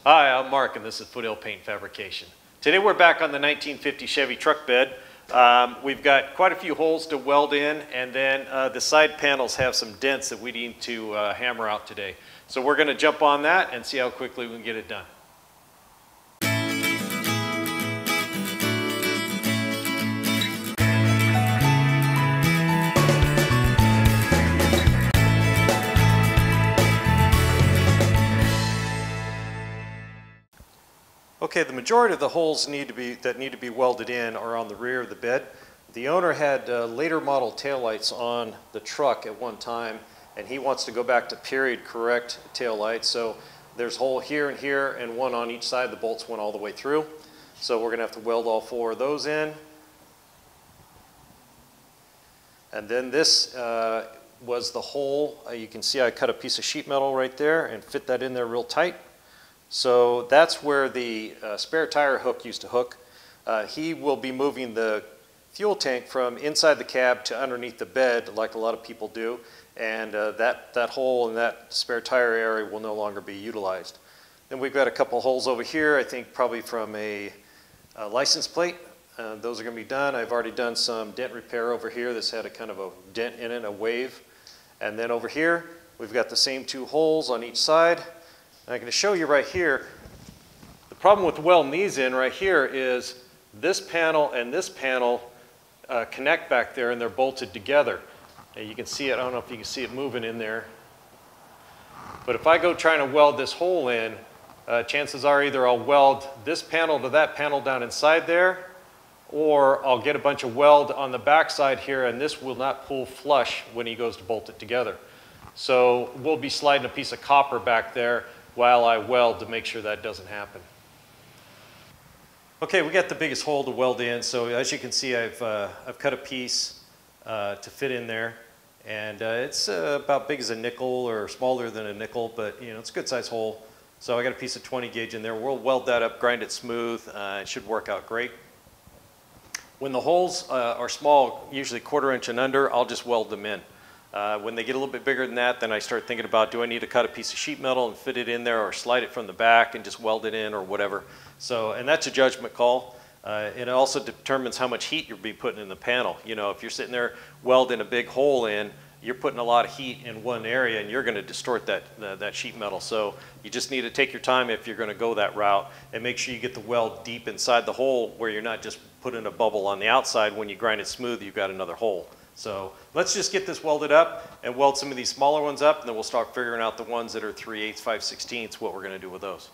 Hi, I'm Mark, and this is Foothill Paint Fabrication. Today we're back on the 1950 Chevy truck bed. We've got quite a few holes to weld in, and then the side panels have some dents that we need to hammer out today. So we're going to jump on that and see how quickly we can get it done. Okay, the majority of the holes that need to be welded in are on the rear of the bed. The owner had later model taillights on the truck at one time, and he wants to go back to period correct taillights. So there's a hole here and here and one on each side. The bolts went all the way through. So we're gonna have to weld all four of those in. And then this was the hole. You can see I cut a piece of sheet metal right there and fit that in there real tight. So that's where the spare tire hook used to hook. He will be moving the fuel tank from inside the cab to underneath the bed like a lot of people do, and that hole in that spare tire area will no longer be utilized. Then we've got a couple holes over here, I think probably from a license plate. Those are going to be done. I've already done some dent repair over here. This had a kind of a dent in it, a wave. And then over here we've got the same two holes on each side. I'm going to show you right here, the problem with welding these in right here is this panel and this panel connect back there and they're bolted together. And you can see it, I don't know if you can see it moving in there. But if I go trying to weld this hole in, chances are either I'll weld this panel to that panel down inside there, or I'll get a bunch of weld on the back side here and this will not pull flush when he goes to bolt it together. So we'll be sliding a piece of copper back there while I weld to make sure that doesn't happen. Okay, we got the biggest hole to weld in. So as you can see, I've cut a piece to fit in there, and it's about big as a nickel or smaller than a nickel, but you know it's a good size hole. So I got a piece of 20 gauge in there. We'll weld that up, grind it smooth. It should work out great. When the holes are small, usually 1/4 inch and under, I'll just weld them in. When they get a little bit bigger than that, then I start thinking about, do I need to cut a piece of sheet metal and fit it in there, or slide it from the back and just weld it in, or whatever. So, and that's a judgment call. It also determines how much heat you'll be putting in the panel. You know, if you're sitting there welding a big hole in, you're putting a lot of heat in one area and you're going to distort that sheet metal. So you just need to take your time if you're going to go that route, and make sure you get the weld deep inside the hole where you're not just putting a bubble on the outside. When you grind it smooth, you've got another hole. So let's just get this welded up and weld some of these smaller ones up, and then we'll start figuring out the ones that are 3/8, 5/16, what we're going to do with those.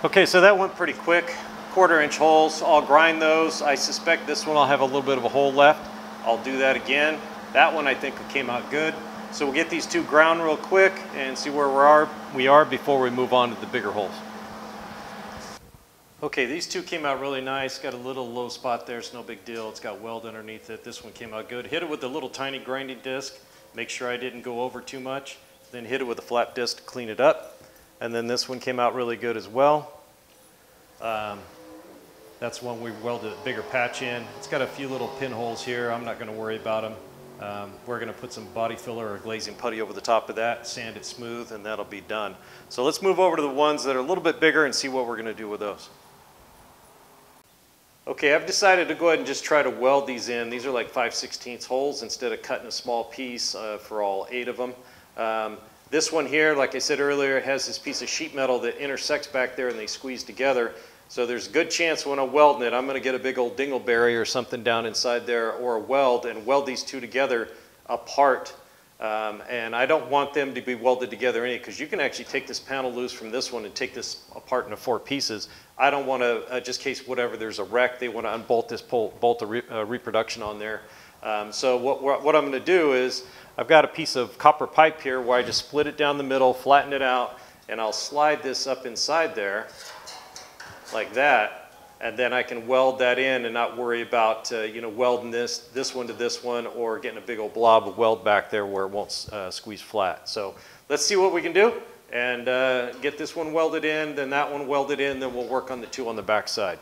Okay, so that went pretty quick. 1/4 inch holes, I'll grind those. I suspect this one I'll have a little bit of a hole left. I'll do that again. That one I think came out good. So we'll get these two ground real quick and see where we are before we move on to the bigger holes. Okay, these two came out really nice. Got a little low spot there, it's no big deal. It's got weld underneath it. This one came out good. Hit it with a little tiny grinding disc. Make sure I didn't go over too much. Then hit it with a flat disc to clean it up. And then this one came out really good as well. That's one we welded a bigger patch in. It's got a few little pinholes here. I'm not going to worry about them. We're going to put some body filler or glazing putty over the top of that, sand it smooth, and that'll be done. So let's move over to the ones that are a little bit bigger and see what we're going to do with those. Okay, I've decided to go ahead and just try to weld these in. These are like 5/16 holes instead of cutting a small piece for all 8 of them. This one here, like I said earlier, has this piece of sheet metal that intersects back there and they squeeze together. So there's a good chance when I'm welding it, I'm going to get a big old dingleberry or something down inside there, or a weld, and weld these two together apart. And I don't want them to be welded together because you can actually take this panel loose from this one and take this apart into 4 pieces. I don't want to, just in case whatever, there's a wreck, they want to unbolt this bolt of reproduction on there. So what I'm going to do is I've got a piece of copper pipe here where I just split it down the middle, flatten it out, and I'll slide this up inside there like that, and then I can weld that in and not worry about you know, welding this one to this one or getting a big old blob of weld back there where it won't squeeze flat. So let's see what we can do and get this one welded in, then that one welded in, then we'll work on the two on the back side.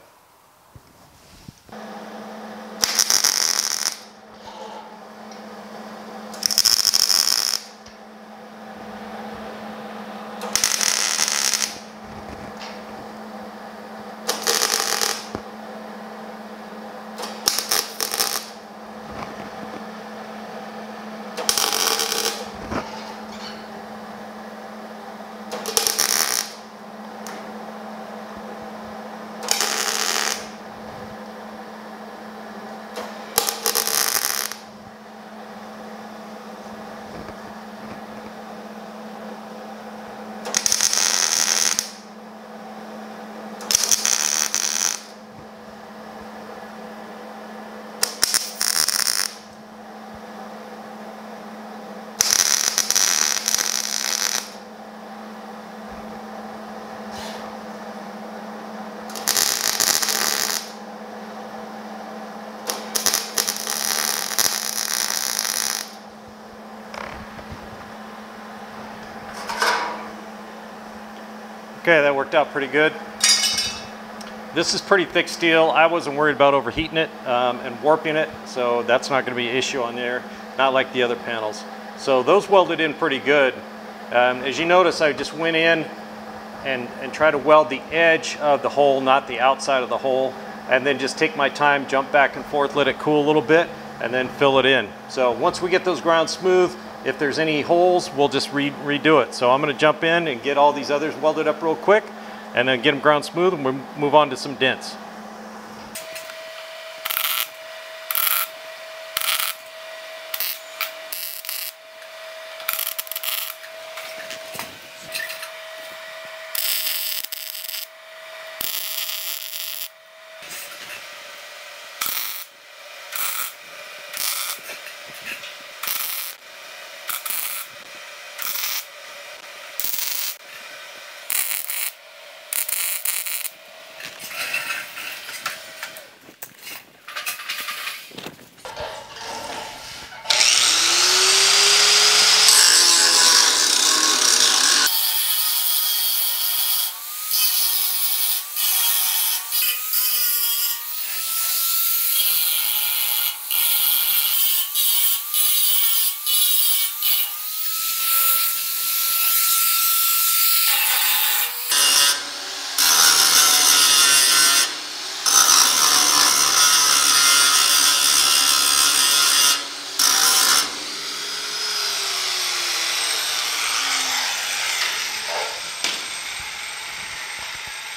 Okay, that worked out pretty good. This is pretty thick steel. I wasn't worried about overheating it and warping it, so that's not going to be an issue on there, not like the other panels. So those welded in pretty good. As you notice, I just went in and tried to weld the edge of the hole, not the outside of the hole, and then just take my time, jump back and forth, let it cool a little bit, and then fill it in. So once we get those ground smooth, if there's any holes, we'll just redo it. So I'm going to jump in and get all these others welded up real quick and then get them ground smooth, and we'll move on to some dents.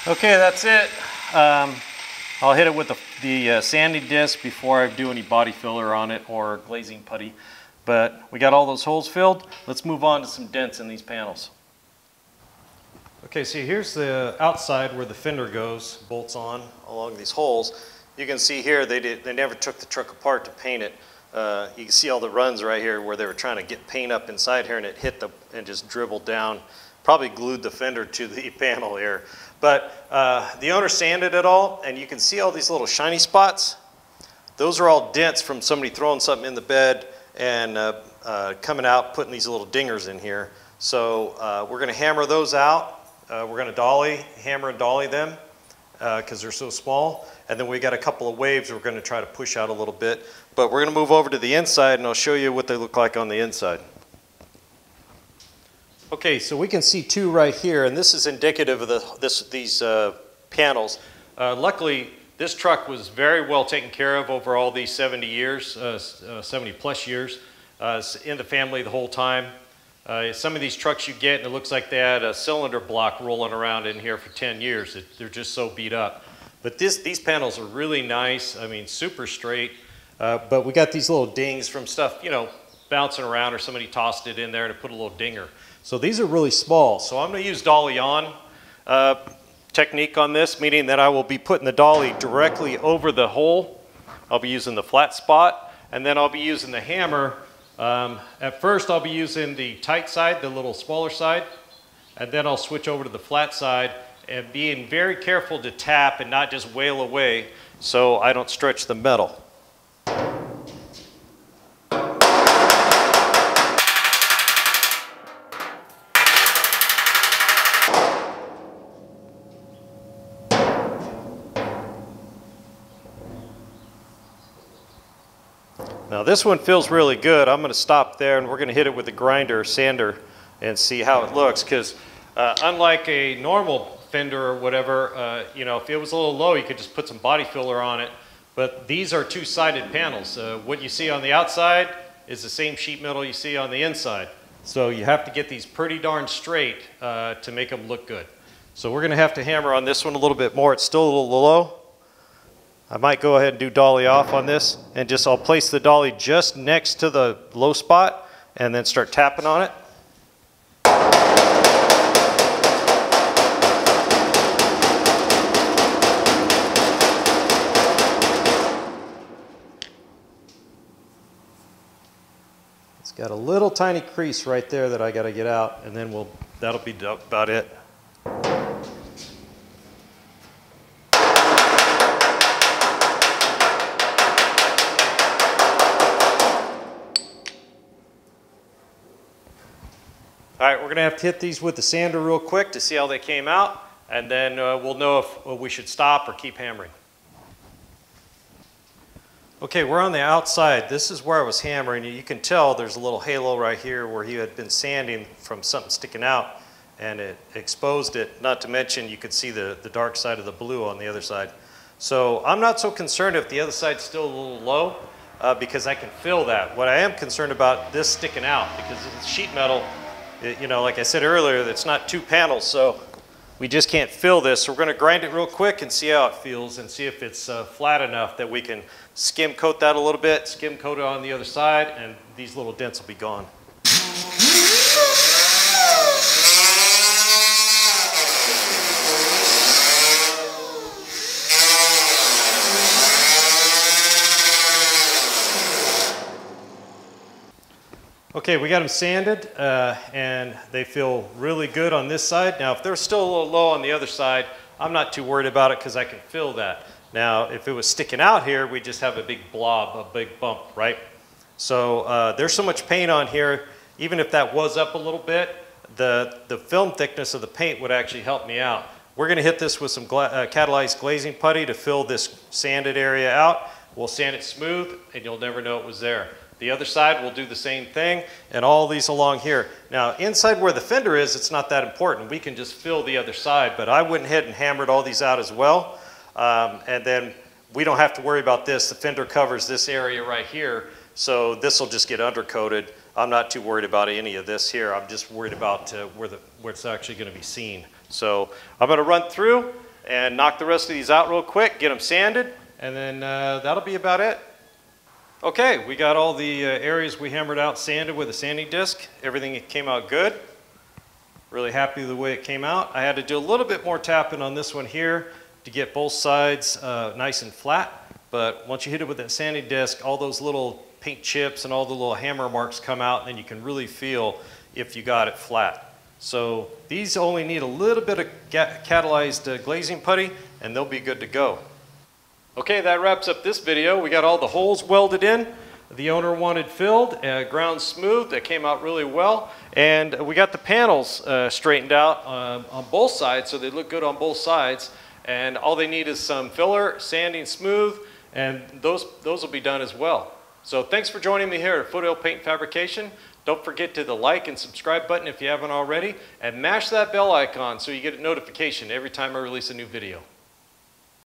Okay, that's it. I'll hit it with the sanding disc before I do any body filler on it or glazing putty. But we got all those holes filled. Let's move on to some dents in these panels. Okay, so here's the outside where the fender goes, bolts on along these holes. You can see here they never took the truck apart to paint it. You can see all the runs right here where they were trying to get paint up inside here, and it hit and just dribbled down. Probably glued the fender to the panel here. But the owner sanded it all, and you can see all these little shiny spots. Those are all dents from somebody throwing something in the bed and coming out, putting these little dingers in here. So we're going to hammer those out. We're going to hammer and dolly them because they're so small. And then we got a couple of waves we're going to try to push out a little bit. But we're going to move over to the inside, and I'll show you what they look like on the inside. Okay, so we can see two right here, and this is indicative of these panels. Luckily, this truck was very well taken care of over all these 70 years, 70 plus years. It's in the family the whole time. Some of these trucks you get, and it looks like they had a cylinder block rolling around in here for 10 years. They're just so beat up. But these panels are really nice. I mean, super straight. But we got these little dings from stuff, you know, bouncing around, or somebody tossed it in there and it put a little dinger. So these are really small. So I'm going to use dolly on technique on this, meaning that I will be putting the dolly directly over the hole. I'll be using the flat spot, and then I'll be using the hammer. At first I'll be using the tight side, the little smaller side, and then I'll switch over to the flat side and being very careful to tap and not just wail away so I don't stretch the metal. Now this one feels really good. I'm going to stop there and we're going to hit it with the grinder or sander and see how it looks, because unlike a normal fender or whatever, you know, if it was a little low you could just put some body filler on it, but these are two-sided panels. What you see on the outside is the same sheet metal you see on the inside, so you have to get these pretty darn straight to make them look good. So we're going to have to hammer on this one a little bit more. It's still a little low. I might go ahead and do dolly off on this, and just I'll place the dolly just next to the low spot and then start tapping on it. It's got a little tiny crease right there that I got to get out, and then that'll be about it. All right, we're going to have to hit these with the sander real quick to see how they came out, and then we'll know if we should stop or keep hammering. Okay, we're on the outside. This is where I was hammering. You can tell there's a little halo right here where he had been sanding from something sticking out, and it exposed it. Not to mention you could see the dark side of the blue on the other side. So I'm not so concerned if the other side's still a little low because I can feel that. What I am concerned about this sticking out, because it's sheet metal. You know, like I said earlier, it's not two panels, so we just can't fill this. So we're going to grind it real quick and see how it feels and see if it's flat enough that we can skim coat that a little bit, skim coat it on the other side, and these little dents will be gone. Okay, we got them sanded and they feel really good on this side. Now if they're still a little low on the other side, I'm not too worried about it because I can feel that. Now if it was sticking out here, we just have a big blob, a big bump, right? So there's so much paint on here, even if that was up a little bit, the film thickness of the paint would actually help me out. We're going to hit this with some catalyzed glazing putty to fill this sanded area out. We'll sand it smooth and you'll never know it was there. The other side will do the same thing, and all these along here. Now, inside where the fender is, it's not that important. We can just fill the other side, but I went ahead and hammered all these out as well. And then we don't have to worry about this. The fender covers this area right here, so this will just get undercoated. I'm not too worried about any of this here. I'm just worried about where it's actually going to be seen. So I'm going to run through and knock the rest of these out real quick, get them sanded, and then that'll be about it. Okay, we got all the areas we hammered out sanded with a sanding disc. Everything came out good. Really happy with the way it came out. I had to do a little bit more tapping on this one here to get both sides nice and flat. But once you hit it with that sanding disc, all those little paint chips and all the little hammer marks come out, and then you can really feel if you got it flat. So these only need a little bit of catalyzed glazing putty, and they'll be good to go. Okay, that wraps up this video. We got all the holes welded in. The owner wanted filled, ground smooth. That came out really well. And we got the panels straightened out on both sides, so they look good on both sides. And all they need is some filler, sanding smooth, and those will be done as well. So thanks for joining me here at Foothill Paint Fabrication. Don't forget to hit the like and subscribe button if you haven't already, and mash that bell icon so you get a notification every time I release a new video.